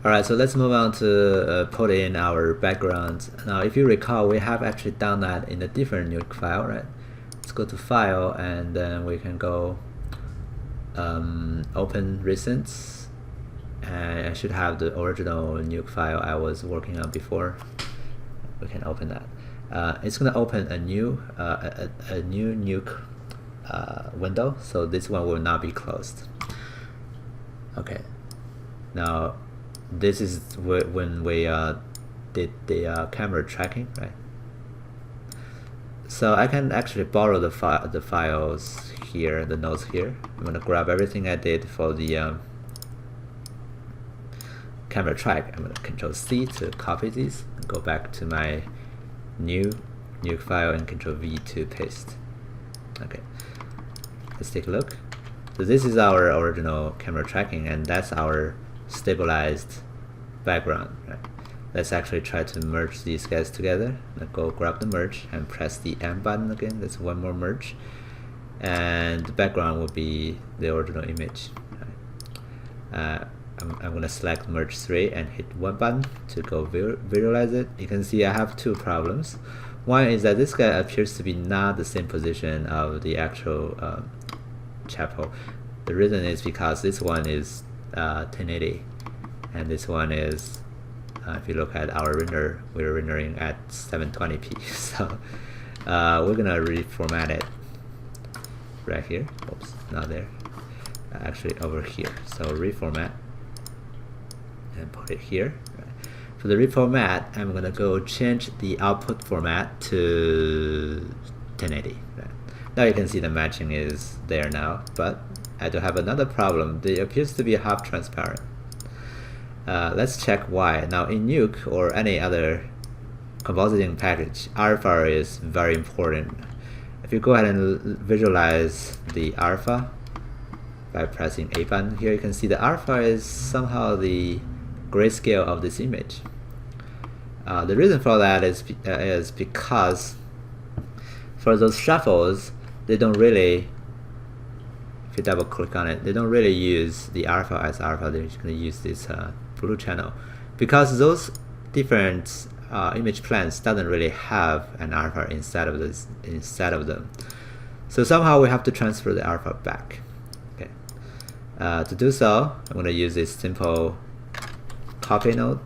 Alright, so let's move on to put in our background. Now, if you recall, we have actually done that in a different Nuke file, right? Let's go to File, and then we can go Open Recents, and I should have the original Nuke file I was working on before. We can open that. It's gonna open a new Nuke window, so this one will not be closed. Okay. Now, this is when we did the camera tracking, right? So I can actually borrow the files here, the nodes here. I'm gonna grab everything I did for the camera track. I'm gonna Control C to copy these and go back to my new Nuke file and Control V to paste. Okay, let's take a look. So this is our original camera tracking, and that's our stabilized background, right? Let's actually try to merge these guys together. Let's go grab the merge and press the M button again. That's one more merge, and the background will be the original image, right? I'm gonna select merge 3 and hit one button to go visualize it. You can see I have two problems. One is that this guy appears to be not the same position of the actual chapel. The reason is because this one is 1080 and this one is if you look at our render, we're rendering at 720p. So we're gonna reformat it right here. Oops, not there. Actually over here. So reformat and put it here. Right. For the reformat, I'm gonna go change the output format to 1080. Right. Now you can see the matching is there now, but I do have another problem. It appears to be half transparent. Let's check why. Now in Nuke or any other compositing package, alpha is very important. If you go ahead and visualize the alpha by pressing A button here, you can see the alpha is somehow the grayscale of this image. The reason for that is because for those shuffles, they don't really, if you double click on it, they don't really use the alpha as alpha. They're just going to use this blue channel, because those different image planes doesn't really have an alpha instead of them. So somehow we have to transfer the alpha back. Okay. To do so, I'm going to use this simple copy node,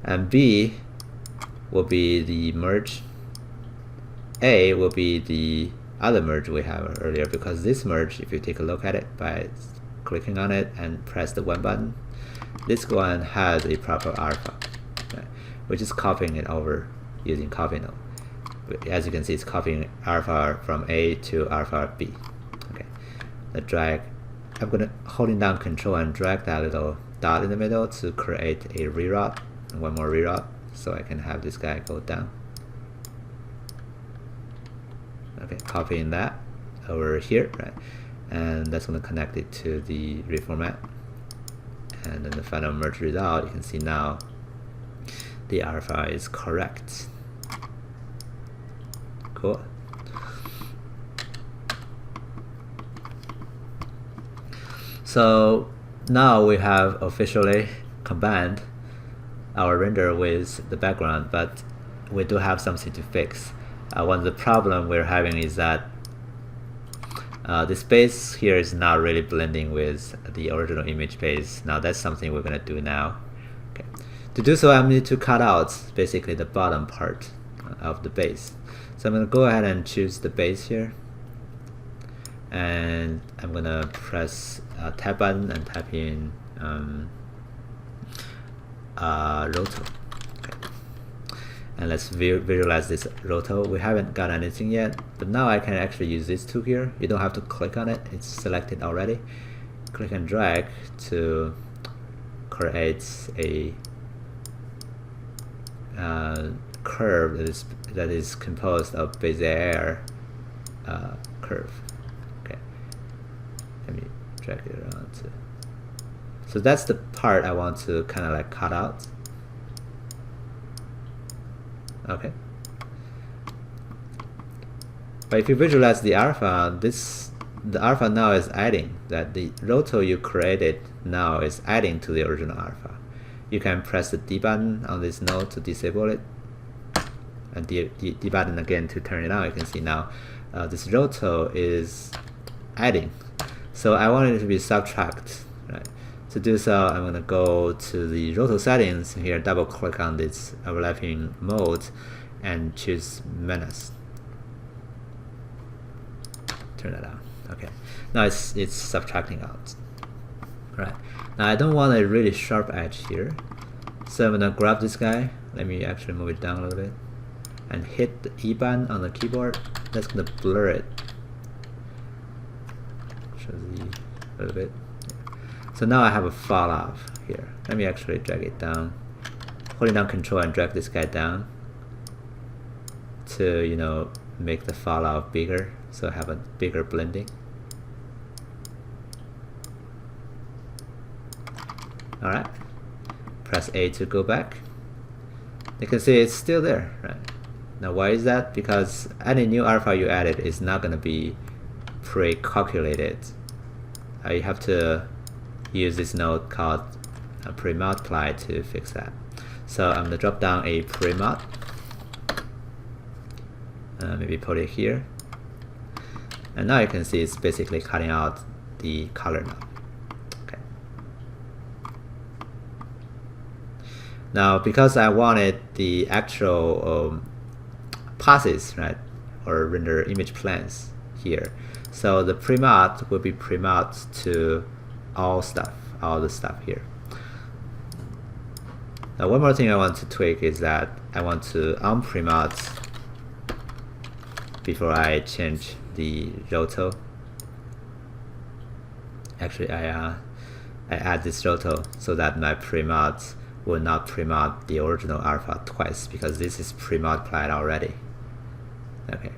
and B will be the merge. A will be the other merge we have earlier, because this merge, if you take a look at it by clicking on it and press the one button, this one has a proper alpha, right? We're just copying it over using copy node. As you can see, it's copying alpha from A to alpha B. Okay, the drag. I'm gonna holding down Control and drag that little dot in the middle to create a reroute, and one more reroute, so I can have this guy go down. Okay, copying that over here, right? And that's going to connect it to the reformat. And then the final merge result, you can see now the alpha is correct. Cool. So now we have officially combined our render with the background, but we do have something to fix. One of the problem we're having is that the space here is not really blending with the original image base. Now that's something we're gonna do now. Okay. To do so, I need to cut out basically the bottom part of the base. So I'm gonna go ahead and choose the base here, and I'm gonna press tab button and type in roto. And let's visualize this roto. We haven't got anything yet, but now I can actually use this tool here. You don't have to click on it, it's selected already. Click and drag to create a curve that is composed of Bezier curve. Okay, let me drag it around too. So that's the part I want to kind of like cut out. Okay. But if you visualize the alpha, the alpha now is adding that the roto you created now it's adding to the original alpha. You can press the D button on this node to disable it, and D button again to turn it on. You can see now this roto is adding. So I want it to be subtract, right? To do so, I'm going to go to the roto settings here, double click on this overlapping mode, and choose menace. Turn that on. Okay. Now it's subtracting out. Right. Now I don't want a really sharp edge here, so I'm gonna grab this guy. Let me actually move it down a little bit, and hit the E button on the keyboard. That's gonna blur it. Show the a little bit. So now I have a fall off here. Let me actually drag it down. Holding down Control and drag this guy down to, you know, make the fall off bigger, so I have a bigger blending. Alright. Press A to go back. You can see it's still there, right? Now why is that? Because any new alpha you added is not going to be pre-calculated. You have to use this node called pre-multiply to fix that. So I'm going to drop down a pre-mult. Maybe put it here. And now you can see it's basically cutting out the color now. Okay. Now because I wanted the actual passes, right, or render image planes here, so the pre-mult will be pre-mult to all the stuff here. Now one more thing I want to tweak is that I want to un-pre-mult before I change the roto. Actually I add this roto so that my pre-mult will not pre-mult the original alpha twice, because this is pre-multiplied already. Okay.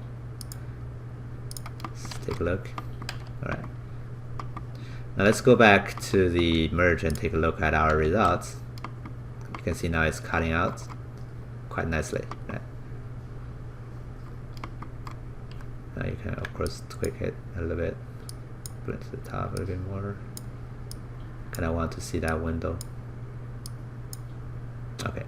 Let's take a look. Alright. Now let's go back to the merge and take a look at our results. You can see now it's cutting out quite nicely, right? Now you can of course tweak it a little bit, bring it to the top a little bit more. Kinda want to see that window. Okay.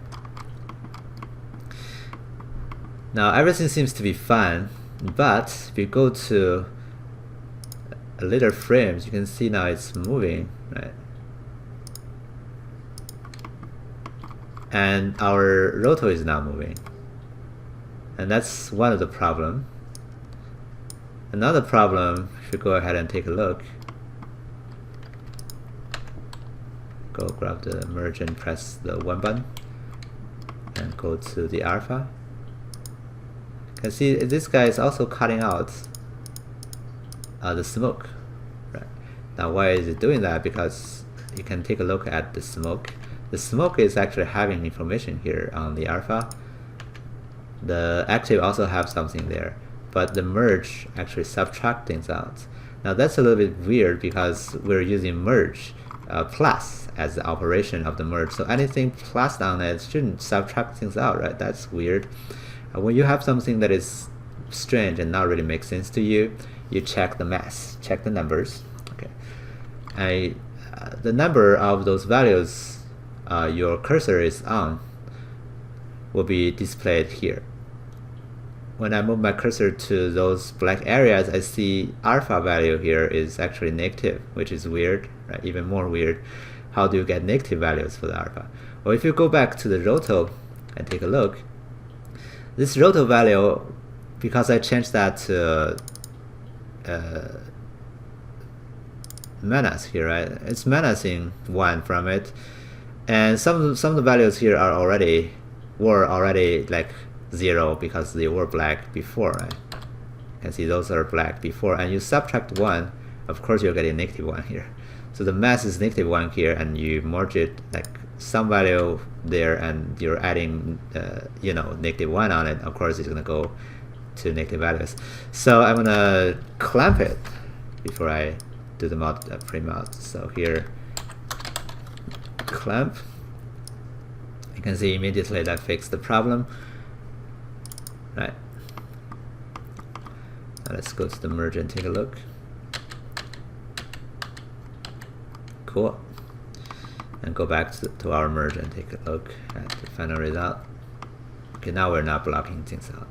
Now everything seems to be fine, but if you go to a later frames, you can see now it's moving, right? And our roto is not moving, and that's one of the problem. Another problem, if you go ahead and take a look, go grab the merge and press the 1 button and go to the alpha. You can see this guy is also cutting out the smoke, right? Now why is it doing that? Because you can take a look at the smoke. The smoke is actually having information here on the alpha. The active also have something there, but the merge actually subtract things out. Now that's a little bit weird because we're using merge plus as the operation of the merge, so anything plus on it shouldn't subtract things out, right? That's weird. When you have something that is strange and not really make sense to you, you check the mass, check the numbers. Okay, the number of those values your cursor is on will be displayed here. When I move my cursor to those black areas, I see alpha value here is actually negative, which is weird, right? Even more weird. How do you get negative values for the alpha? Well, if you go back to the roto and take a look, this roto value, because I changed that to menace here, right? It's menacing 1 from it, and some of the values here were already like 0 because they were black before, right? You can see those are black before, and you subtract 1, of course you're getting negative 1 here. So the mass is negative 1 here, and you merge it like some value there, and you're adding you know, negative 1 on it. Of course it's gonna go to negative values. So I'm gonna clamp it before I do the pre-mult. So here, clamp. You can see immediately that fixed the problem, right? Now let's go to the merge and take a look. Cool. and go back to our merge and take a look at the final result. Okay, now we're not blocking things out.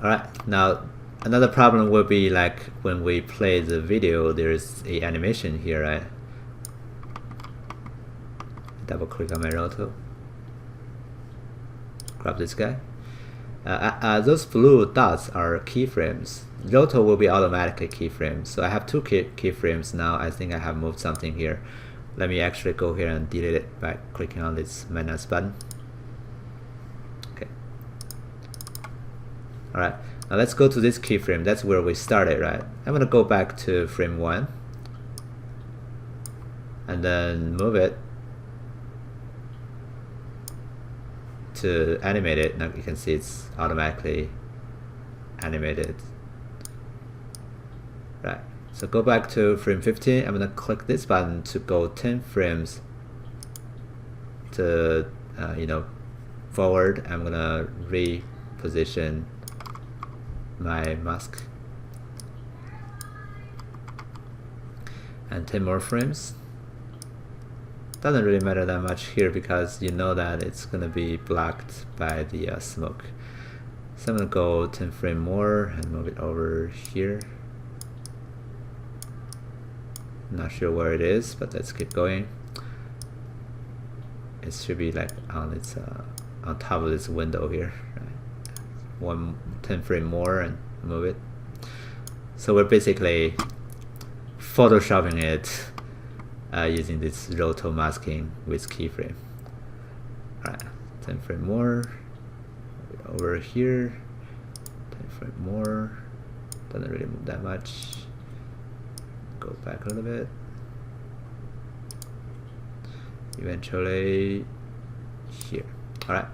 Alright, now another problem will be like when we play the video, there's a animation here, right? Double click on my roto. Grab this guy. Those blue dots are keyframes. Roto will be automatically keyframes. So I have two keyframes now. I think I have moved something here. Let me actually go here and delete it by clicking on this minus button. Okay. Alright, now let's go to this keyframe. That's where we started, right? I'm gonna go back to frame 1 and then move it to animate it. Now you can see it's automatically animated. Right, so go back to frame 15. I'm gonna click this button to go 10 frames to forward. I'm gonna reposition my mask and 10 more frames. Doesn't really matter that much here because you know that it's gonna be blocked by the smoke. So I'm gonna go 10 frame more and move it over here. Not sure where it is, but let's keep going. It should be like on its on top of this window here. Right? 10 frame more and move it. So we're basically photoshopping it using this roto masking with keyframe. Alright, 10 frame more, over here, 10 frame more, doesn't really move that much, go back a little bit, eventually here. Alright,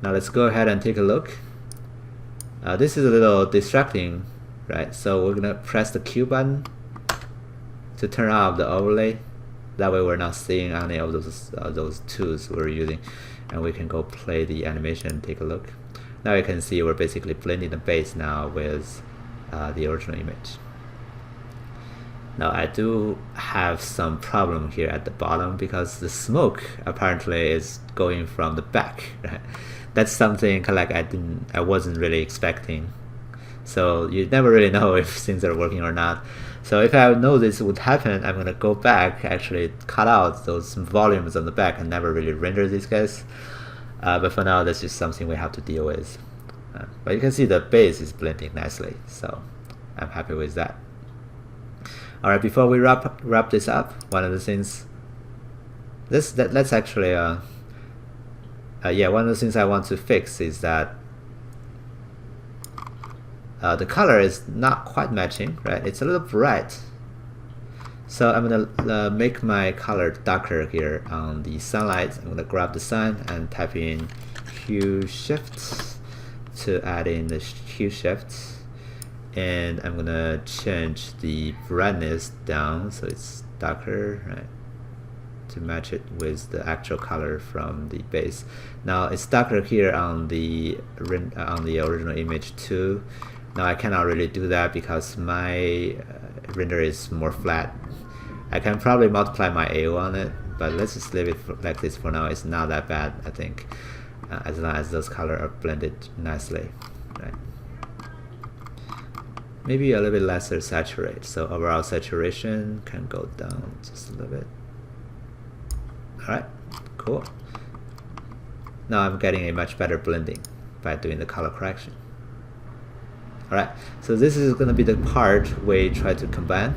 now let's go ahead and take a look. This is a little distracting, right? So we're gonna press the Q button to turn off the overlay. That way we're not seeing any of those tools we're using, and we can go play the animation and take a look. Now you can see we're basically blending the base now with the original image. Now I do have some problem here at the bottom because the smoke apparently is going from the back. Right? That's something like I wasn't really expecting. So you never really know if things are working or not. So if I know this would happen, I'm gonna go back, actually cut out those volumes on the back and never really render these guys. But for now, that's just something we have to deal with. But you can see the base is blending nicely, so I'm happy with that. All right, before we wrap this up, one of the things, let's actually, one of the things I want to fix is that the color is not quite matching, right? It's a little bright. So I'm gonna make my color darker here on the sunlight. I'm gonna grab the sun and type in hue shift to add in the hue shift. And I'm gonna change the brightness down so it's darker, right? To match it with the actual color from the base. Now it's darker here on the original image too. Now I cannot really do that because my render is more flat. I can probably multiply my AO on it, but let's just leave it like this for now. It's not that bad, I think, as long as those colors are blended nicely, right? Maybe a little bit lesser saturate, so overall saturation can go down just a little bit. Alright, cool. Now I'm getting a much better blending by doing the color correction. Alright, so this is going to be the part we try to combine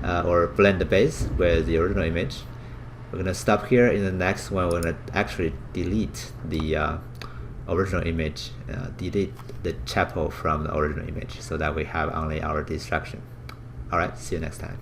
or blend the base with the original image. We're going to stop here. In the next one, we're going to actually delete the original image, delete the chapel from the original image so that we have only our distraction. Alright, see you next time.